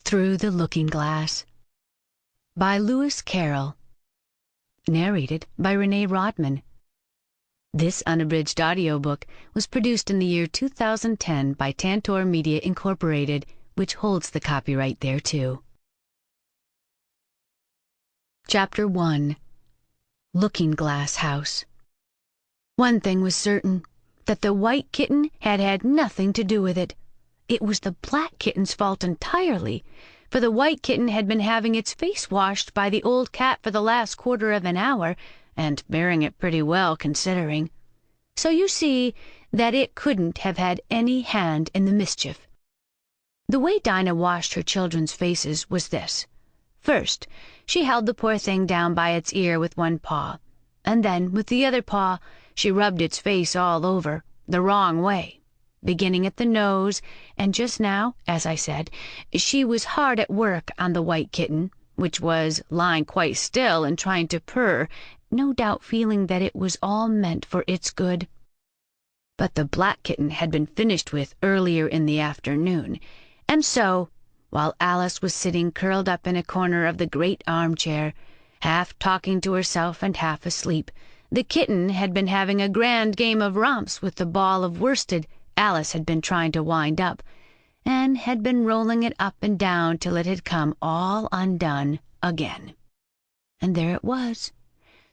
Through the Looking-Glass by Lewis Carroll. Narrated by Renée Raudman. This unabridged audiobook was produced in the year 2010 by Tantor Media Incorporated, which holds the copyright thereto. Chapter 1. Looking-Glass House. One thing was certain, that the white kitten had had nothing to do with it. It was the black kitten's fault entirely, for the white kitten had been having its face washed by the old cat for the last quarter of an hour, and bearing it pretty well, considering. So you see that it couldn't have had any hand in the mischief. The way Dinah washed her children's faces was this. First, she held the poor thing down by its ear with one paw, and then, with the other paw, she rubbed its face all over, the wrong way, beginning at the nose, and just now, as I said, she was hard at work on the white kitten, which was lying quite still and trying to purr, no doubt feeling that it was all meant for its good. But the black kitten had been finished with earlier in the afternoon, and so, while Alice was sitting curled up in a corner of the great armchair, half talking to herself and half asleep, the kitten had been having a grand game of romps with the ball of worsted Alice had been trying to wind up, and had been rolling it up and down till it had come all undone again. And there it was,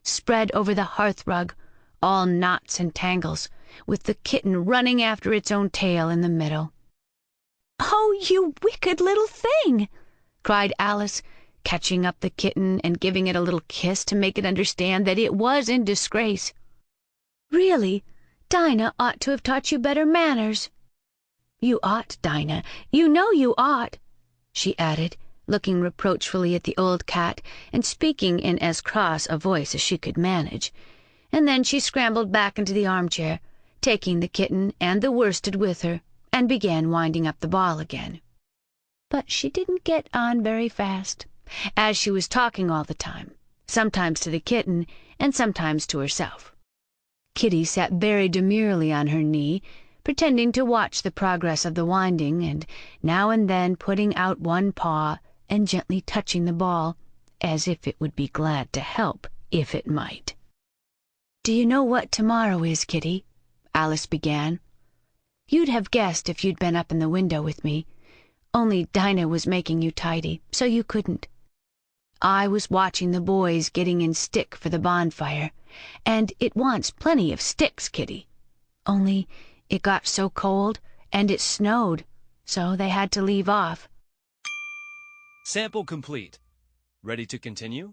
spread over the hearth-rug, all knots and tangles, with the kitten running after its own tail in the middle. "Oh, you wicked little thing!" cried Alice, catching up the kitten and giving it a little kiss to make it understand that it was in disgrace. "Really, Dinah ought to have taught you better manners. You ought, Dinah, you know you ought," she added, looking reproachfully at the old cat and speaking in as cross a voice as she could manage. And then she scrambled back into the armchair, taking the kitten and the worsted with her, and began winding up the ball again. But she didn't get on very fast, as she was talking all the time, sometimes to the kitten and sometimes to herself. Kitty sat very demurely on her knee, pretending to watch the progress of the winding, and now and then putting out one paw and gently touching the ball, as if it would be glad to help if it might. "Do you know what tomorrow is, Kitty?" Alice began. "You'd have guessed if you'd been up in the window with me, only Dinah was making you tidy, so you couldn't. I was watching the boys getting in stick for the bonfire, and it wants plenty of sticks, Kitty. Only it got so cold, and it snowed, so they had to leave off." Sample complete. Ready to continue?